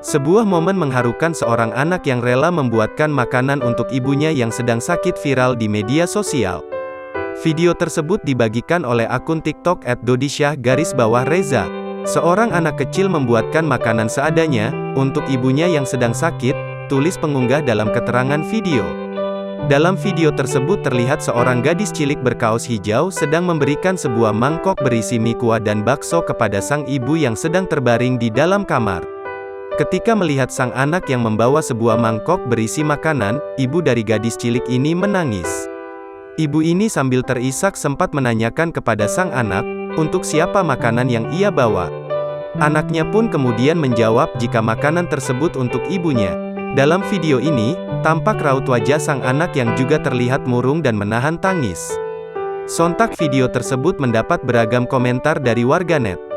Sebuah momen mengharukan seorang anak yang rela membuatkan makanan untuk ibunya yang sedang sakit viral di media sosial. Video tersebut dibagikan oleh akun TikTok @dodisyah_reza. Seorang anak kecil membuatkan makanan seadanya, untuk ibunya yang sedang sakit, tulis pengunggah dalam keterangan video. Dalam video tersebut terlihat seorang gadis cilik berkaos hijau sedang memberikan sebuah mangkok berisi mie kuah dan bakso kepada sang ibu yang sedang terbaring di dalam kamar. Ketika melihat sang anak yang membawa sebuah mangkok berisi makanan, ibu dari gadis cilik ini menangis. Ibu ini sambil terisak sempat menanyakan kepada sang anak, untuk siapa makanan yang ia bawa. Anaknya pun kemudian menjawab jika makanan tersebut untuk ibunya. Dalam video ini, tampak raut wajah sang anak yang juga terlihat murung dan menahan tangis. Sontak video tersebut mendapat beragam komentar dari warganet.